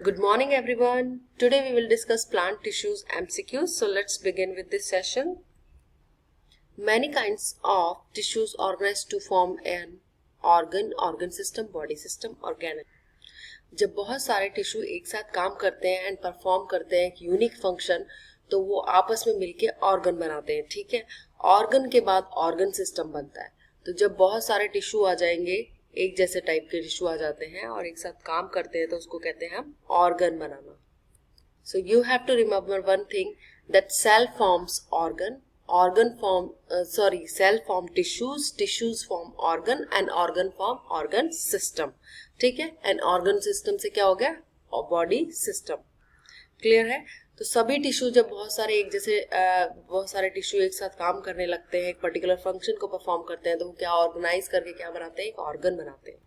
Good morning everyone. Today we will discuss plant tissues MCQs. So let's begin with this session. Many kinds of tissues organized to form an organ system, body system, organelle. जब बहुत सारे tissue एक साथ काम करते हैं and perform करते हैं एक यूनिक फंक्शन, तो वो आपस में मिलके ऑर्गन बनाते हैं. ठीक है, ऑर्गन के बाद ऑर्गन सिस्टम बनता है. तो जब बहुत सारे टिश्यू आ जाएंगे, एक जैसे टाइप के टिश्यू आ जाते हैं और एक साथ काम करते हैं, तो उसको कहते हैं हम ऑर्गन बनाना. So you have to remember one thing, that cell forms cell form tissues form organ and organ form organ system. ठीक है, एंड ऑर्गन सिस्टम से क्या हो गया, बॉडी सिस्टम. क्लियर है. तो सभी टिश्यू जब बहुत सारे टिश्यू एक साथ काम करने लगते हैं, एक पर्टिकुलर फंक्शन को परफॉर्म करते हैं, तो वो क्या ऑर्गेनाइज करके क्या बनाते हैं, एक ऑर्गन बनाते हैं.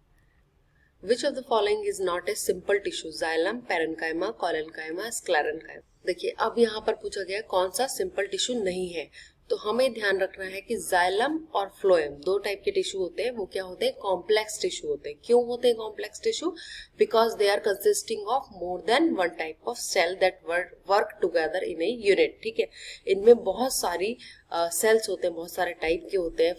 Which of the following is not a simple tissue? Xylem, parenchyma, collenchyma, sclerenchyma. देखिए, अब यहाँ पर पूछा गया कौन सा सिंपल टिश्यू नहीं है. तो हमें ध्यान रखना है कि जाइलम और फ्लोएम दो टाइप के टिश्यू होते हैं. वो क्या होते हैं, कॉम्प्लेक्स टिश्यू होते हैं. क्यों होते हैं complex tissue? Because they are consisting of more than one type of cell that work together in a unit. ठीक है, इनमें बहुत सारी सेल्स होते हैं, बहुत सारे टाइप के होते हैं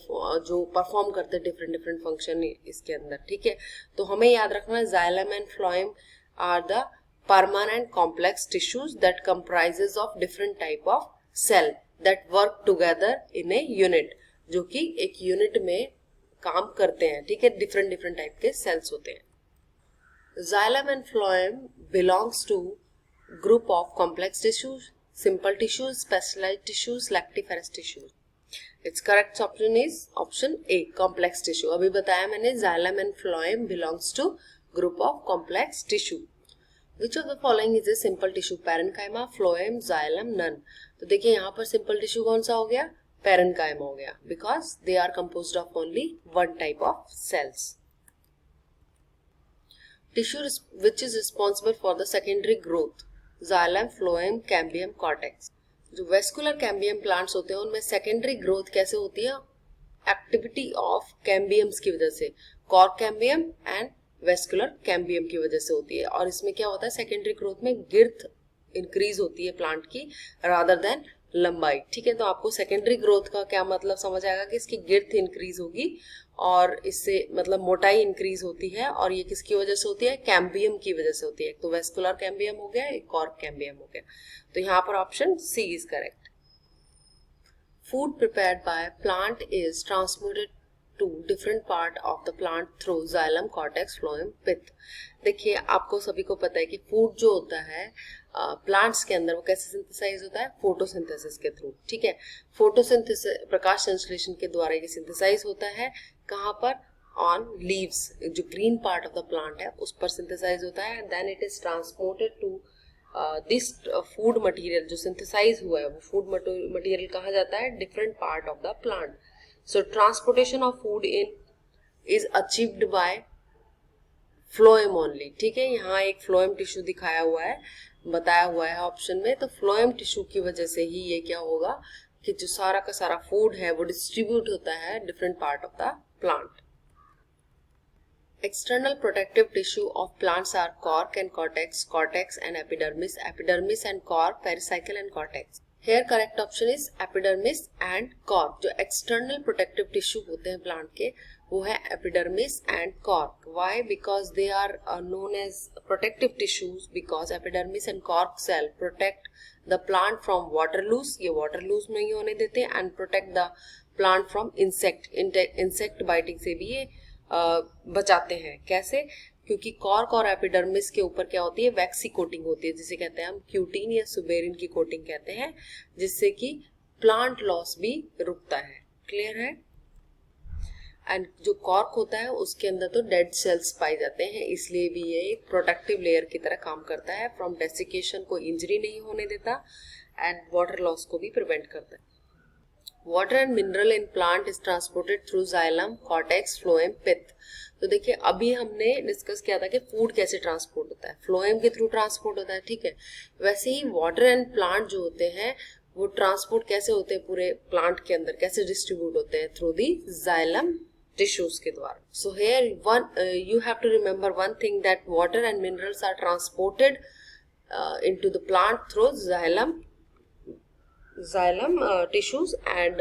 जो परफॉर्म करते हैं डिफरेंट फंक्शन इसके अंदर. ठीक है, तो हमें याद रखना है xylem and phloem are the permanent complex tissues that comprises of different type of cell that work together in a unit, जो कि एक यूनिट में काम करते हैं. ठीक है, डिफरेंट टाइप के सेल्स होते हैं. Xylem and phloem belongs to group of complex tissues, simple tissues, specialized tissues, lactiferous tissues. Its correct option is option A, complex tissue. अभी बताया मैंने, Xylem and phloem belongs to group of complex tissue. Which of the following is a simple tissue? Parenchyma, phloem, xylem, none. तो देखिए यहाँ पर simple tissue कौन सा हो गया, parenchyma हो गया, because they are composed of only one type of cells. Tissue which is responsible for the secondary growth? Xylem, phloem, cambium, cortex. जो vascular cambium plants होते हैं उनमें secondary growth कैसे होती है? Activity of cambiums की वजह से, cork cambium and vascular cambium की वजह से होती है. और इसमें क्या होता है, सेकेंडरी ग्रोथ में गिर्थ इंक्रीज होती है प्लांट की रादर देन लंबाई. ठीक है, तो आपको सेकेंडरी ग्रोथ का क्या मतलब समझ आएगा कि इसकी गिर्थ इंक्रीज होगी और इससे मतलब मोटाई इंक्रीज होती है. और ये किसकी वजह से होती है, कैम्बियम की वजह से होती है. तो वेस्कुलर कैम्बियम हो गया, एक कॉर्क कैम्बियम हो गया. तो यहाँ पर option C is correct. Food prepared by plant is transmitted to different part of the plant through xylem, cortex, phloem, pith. देखिए, आपको सभी को पता है कि फूड जो होता है प्लांट्स के अंदर वो कैसे सिंथेसाइज होता है, फोटोसिंथेसिस के थ्रू. ठीक है, फोटोसिंथेसिस प्रकाश संश्लेषण के द्वारा ये सिंथेसाइज होता है. कहाँ पर, ऑन लीव्स, जो green part of the plant है उस पर सिंथेसाइज होता है. Then it is transported to this food material. जो सिंथेसाइज हुआ है वो फूड मटेरियल कहाँ जाता है, different part of the plant. So transportation of food in is achieved by phloem only. ठीक है, यहाँ एक phloem टिश्यू दिखाया हुआ है, बताया हुआ है ऑप्शन में. तो phloem टिश्यू की वजह से ही ये क्या होगा कि जो सारा का सारा फूड है वो डिस्ट्रीब्यूट होता है different part of the plant. External protective tissue of plants are cork and cortex and epidermis and cork, pericycle and cortex. Here correct option is epidermis and cork. जो external protective tissue होते हैं plant के वो है epidermis and cork. Why? Because they are known as protective tissues because epidermis and cork cell protect the plant from water loss. ये water loss नहीं होने देते and protect the plant from insect biting से भी ये बचाते हैं. कैसे? क्योंकि कॉर्क और एपिडर्मिस के ऊपर क्या होती है, वैक्सी कोटिंग होती है, जिसे कहते हैं हम क्यूटीन या सुबेरिन की कोटिंग कहते हैं, जिससे कि प्लांट लॉस भी रुकता है. क्लियर है. एंड जो कॉर्क होता है उसके अंदर तो डेड सेल्स पाए जाते हैं, इसलिए भी ये एक प्रोटेक्टिव लेयर की तरह काम करता है. फ्रॉम डेसिकेशन को इंजरी नहीं होने देता एंड वाटर लॉस को भी प्रिवेंट करता है. Water and mineral in plant is transported through xylem, cortex, phloem, pith. तो देखिए, अभी हमने डिस्कस किया था कि फूड कैसे ट्रांसपोर्ट होता है, फ्लोएम के थ्रू ट्रांसपोर्ट होता है. ठीक है, वैसे ही वाटर एंड प्लांट जो होते हैं वो ट्रांसपोर्ट कैसे होते हैं पूरे प्लांट के अंदर, कैसे डिस्ट्रीब्यूट होते हैं, थ्रू दी जाइलम टिश्यूज के द्वारा. So here one you have to remember one thing that water and minerals are transported into the plant through xylem tissues and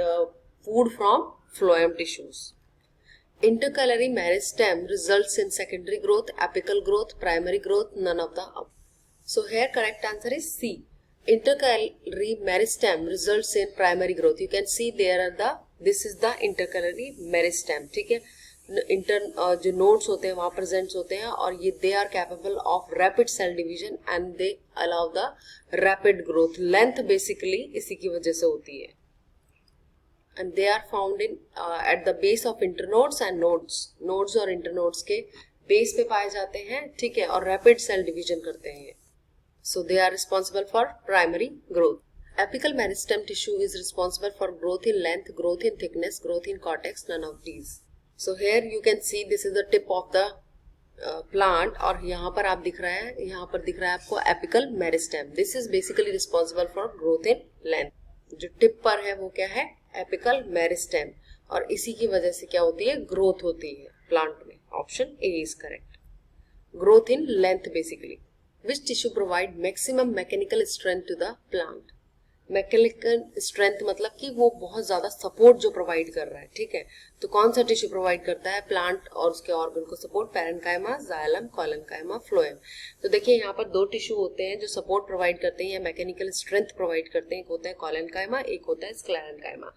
food from phloem tissues. Intercalary meristem results in secondary growth, apical growth, primary growth, none of the above. So here correct answer is C. Intercalary meristem results in primary growth. You can see this is the intercalary meristem. ठीक है, जो nodes होते हैं वहां presents होते हैं और ये they are capable of rapid cell division and they allow the rapid growth. Length basically इसी की वजह से होती है and they are found in at the base of internodes and nodes और इंटरनोड्स के बेस पे पाए जाते हैं. ठीक है, और रैपिड सेल डिवीजन करते हैं. So they are responsible for primary growth. Apical meristem tissue is responsible for growth in length, growth in thickness, growth in cortex, none of these. So here you can see this is the tip of the plant और यहाँ पर आप दिख रहा है, यहाँ पर दिख रहा है आपको apical meristem. This is basically responsible for growth in length. जो टिप पर है वो क्या है? apical meristem. और इसी की वजह से क्या होती है? ग्रोथ होती है प्लांट में. Option A is correct. Growth in length basically. Which tissue provide maximum mechanical strength to the plant? Mechanical strength मतलब कि वो बहुत ज्यादा सपोर्ट जो प्रोवाइड कर रहा है. ठीक है, तो कौन सा टिश्यू प्रोवाइड करता है प्लांट और उसके ऑर्गन को support? Parenchyma, xylem, collenchyma, phloem. तो देखिए यहाँ पर दो टिश्यू होते हैं जो सपोर्ट प्रोवाइड करते हैं या मैकेनिकल स्ट्रेंथ प्रोवाइड करते हैं. एक होता है कोलेनकाइमा, एक होता है स्क्लेरेनकाइमा.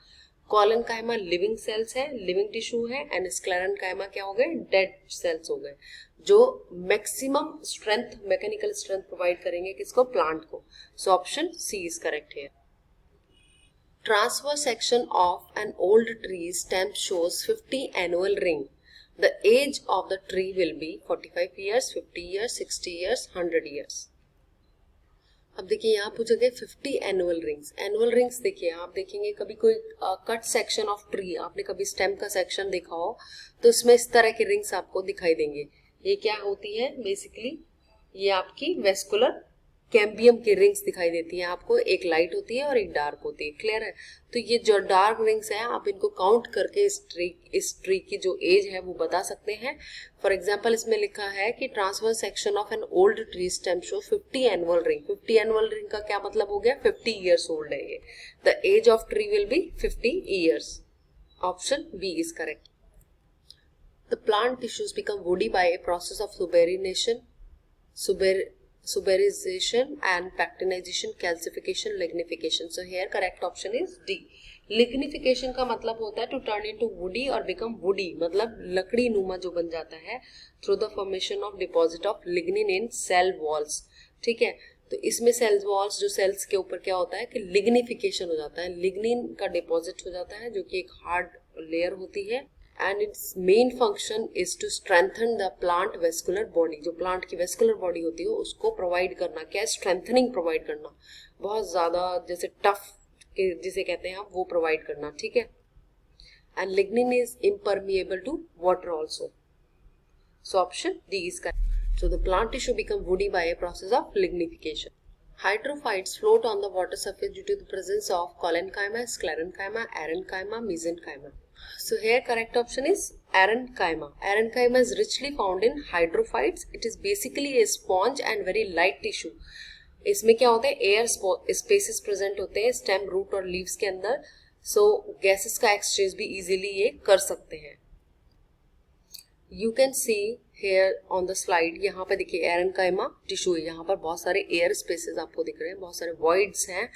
कोलेनकाइमा लिविंग सेल्स है, लिविंग टिश्यू है, एंड स्क्लेरेनकाइमा क्या हो गए? डेड सेल्स हो गए, जो maximum strength, mechanical strength provide करेंगे किसको? प्लांट को. So option C is correct है. Transverse section of an old tree stem shows 50 annual ring. The age of the tree will be 45 years, 50 years, 60 years, 100 years. अब देखिए यहाँ पूछे गए 50 annual rings. Annual rings देखिए, आप देखेंगे कभी कोई कट सेक्शन ऑफ ट्री, आपने कभी स्टेम का सेक्शन देखा हो तो इसमें इस तरह के रिंग्स आपको दिखाई देंगे. ये क्या होती है? बेसिकली ये आपकी वेस्कुलर कैम्बियम की रिंग्स दिखाई देती है आपको. एक लाइट होती है और एक डार्क होती है. क्लियर है? तो ये जो डार्क रिंग्स है आप इनको काउंट करके इस ट्री की जो एज है वो बता सकते हैं. फॉर एग्जांपल इसमें लिखा है कि transverse section of an old tree stem show 50 annual ring. 50 annual ring का क्या मतलब हो गया? 50 ईयर्स ओल्ड है ये. The age of tree will be 50 years. Option B is correct. The plant tissues become woody by a process of suberization and pectinization, calcification, lignification. So here correct option is D. Lignification का मतलब होता है to turn into woody और become woody, मतलब लकड़ी नुमा जो बन जाता है through the formation of deposit of lignin in cell walls. ठीक है, तो इसमें सेल वॉल्स, जो सेल्स के ऊपर क्या होता है कि लिग्निफिकेशन हो जाता है, लिग्निन का डिपॉजिट हो जाता है जो कि एक हार्ड लेयर होती है. And its main function is to strengthen the plant vascular body. जो प्लांट की वेस्कुलर बॉडी होती है उसको प्रोवाइड करना. क्या? स्ट्रेंथनिंग प्रोवाइड करना, बहुत ज्यादा जैसे टफ जिसे कहते हैं आप, वो प्रोवाइड करना. ठीक है, and lignin is impermeable to water also. So option D is correct. So the plant tissue become woody by a process of lignification. Hydrophytes float on the water surface due to the presence of colenenchyma, sclerenchyma, arenchyma, mesenchyma. So here correct option is arenchyma. Arenchyma is richly found in hydrophytes. It is basically a sponge and very light tissue. इसमें क्या होता है? Air spaces present होते हैं stem, root और leaves के अंदर. So gases का एक्सचेंज भी इजीली ये कर सकते हैं. You can see here on the slide. यहाँ पे देखिए एरेनकाइमा टिश्यू है, यहाँ पर बहुत सारे एयर स्पेसेस आपको दिख रहे हैं, बहुत सारे वॉइड्स हैं.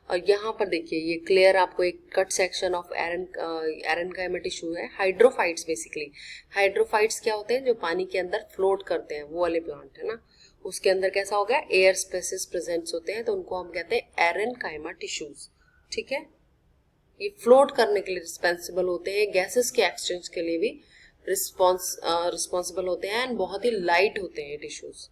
और यहाँ पर देखिए ये क्लियर आपको एक cut section of aerenchyma tissue है. हाइड्रोफाइट्स बेसिकली, हाइड्रोफाइट्स क्या होते हैं? जो पानी के अंदर फ्लोट करते हैं, वो वाले प्लांट है ना. उसके अंदर कैसा हो गया? एयर स्पेसेस प्रेजेंट होते हैं, तो उनको हम कहते हैं एरेनकाइमा टिश्यूज. ठीक है, ये फ्लोट करने के लिए रिस्पॉन्सिबल होते हैं, गैसेस के एक्सचेंज के लिए भी रिस्पॉन्सिबल होते हैं, एंड बहुत ही लाइट होते हैं tissues.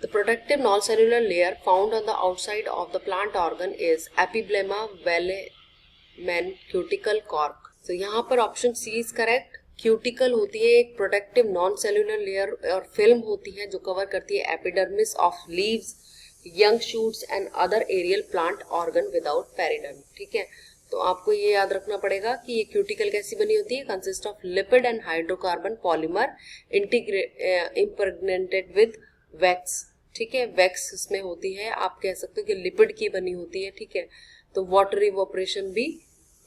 The productive non cellular layer found on the outside of the plant organ is epiblema velamen cuticle cork. तो यहाँ पर option C is correct. Cuticle होती है एक प्रोडक्टिव नॉन सेल्यूलर लेयर और फिल्म होती है जो कवर करती है epidermis of leaves, young shoots and other aerial plant organ without periderm. ठीक है, तो आपको ये याद रखना पड़ेगा कि ये क्यूटिकल कैसी बनी होती है, consist of lipid and hydrocarbon polymer impregnated with wax. ठीक है, वैक्स इसमें होती है, आप कह सकते हो कि लिपिड की बनी होती है। ठीक है, तो वाटर इवोपरेशन भी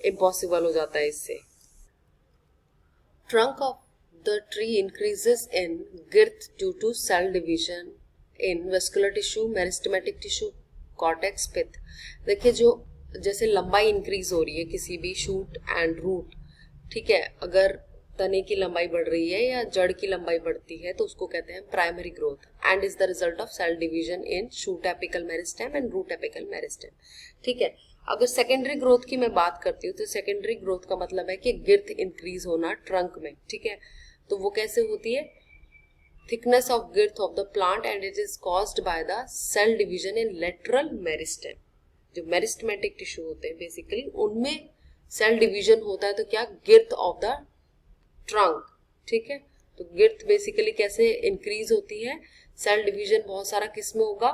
इम्पॉसिबल हो जाता है इससे। Trunk of the tree increases in girth due to cell division in vascular tissue, meristematic tissue, cortex, pith. देखिए, जो जैसे लंबाई इंक्रीज हो रही है किसी भी शूट एंड रूट, ठीक है, अगर तने की लंबाई बढ़ रही है या जड़ की लंबाई बढ़ती है तो उसको कहते हैं primary growth and is the result of cell division in shoot apical meristem and root apical meristem. ठीक है, अगर सेकेंडरी ग्रोथ की मैं बात करती हूँ तो सेकेंडरी ग्रोथ का मतलब है कि गिर्थ इंक्रीज होना ट्रंक में। ठीक है, तो वो कैसे होती है, thickness of girth of the plant and it is caused by the cell division in lateral meristem. जो मेरिस्टेमेटिक टिश्यू होते हैं बेसिकली उनमें सेल डिवीजन होता है, तो क्या, गिर्थ ऑफ द ट्रंक। ठीक है, तो गिर्थ बेसिकली कैसे इंक्रीज होती है, सेल डिवीजन बहुत सारा किस में होगा,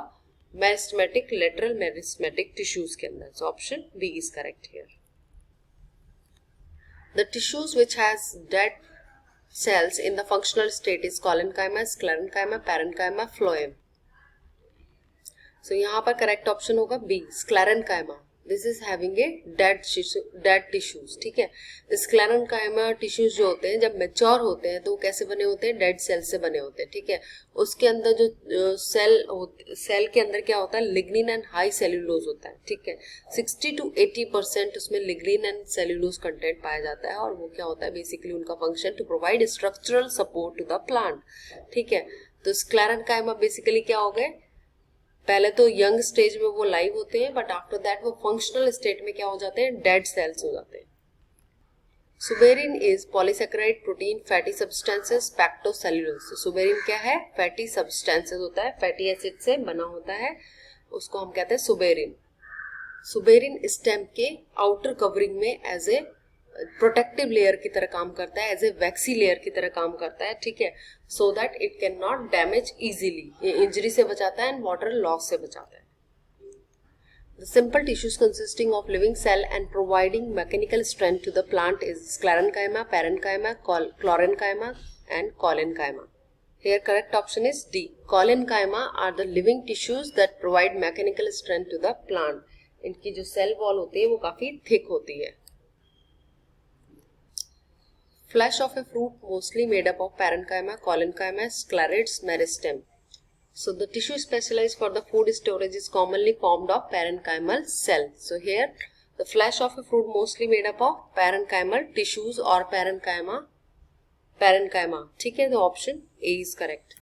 मेरिस्टेमेटिक, लेटरल मेरिस्टेमेटिक टिश्यूज के अंदर। So option B is correct here. The tissues which has dead cells in the functional state is collenchyma, sclerenchyma, parenchyma, phloem. So यहाँ पर करेक्ट ऑप्शन होगा B, sclerenchyma. This is having a dead tissues. ठीक है, sclerenchyma tissues जो होते हैं जब mature होते हैं तो वो कैसे बने होते हैं, डेड सेल से बने होते हैं। ठीक है, उसके अंदर जो सेल के अंदर क्या होता है, लिग्निन एंड हाई सेल्यूलोज होता है। ठीक है, 60 to 80% उसमें लिग्निन एंड सेल्यूलोज कंटेंट पाया जाता है और वो क्या होता है, बेसिकली उनका function to provide structural support to the plant. ठीक है, तो sclerenchyma बेसिकली क्या हो गए, पहले तो यंग स्टेज में वो लाइव होते हैं बट आफ्टर दैट वो फंक्शनल स्टेट में क्या हो जाते हैं, डेड सेल्स हो जाते हैं। Suberin is polysaccharide protein fatty substances pectocellulose. Suberin क्या है, फैटी सब्सटेंसेस होता है, फैटी एसिड से बना होता है, उसको हम कहते हैं सुबेरिन। सुबेरिन स्टेम के आउटर कवरिंग में एज ए प्रोटेक्टिव लेयर की तरह काम करता है, एज ए वैक्सी लेयर की तरह काम करता है। ठीक है, so that it can not damage easily, ये इंजरी से बचाता है एंड वाटर लॉस से बचाता है। The simple tissues consisting of living cell and providing mechanical strength to the plant is sclerenchyma, parenchyma, chlorenchyma and collenchyma. Here correct option is D. Collenchyma are the living tissues that provide mechanical strength to the plant. इनकी जो cell wall होती है वो काफी thick होती है। Flesh of a fruit mostly made up of parenchyma, collenchyma, sclerids, meristem. So the tissue specialized for the food storage is commonly formed of parenchymal cell. So here the flesh of a fruit mostly made up of parenchymal tissues or parenchyma. ठीक है, तो option A is correct.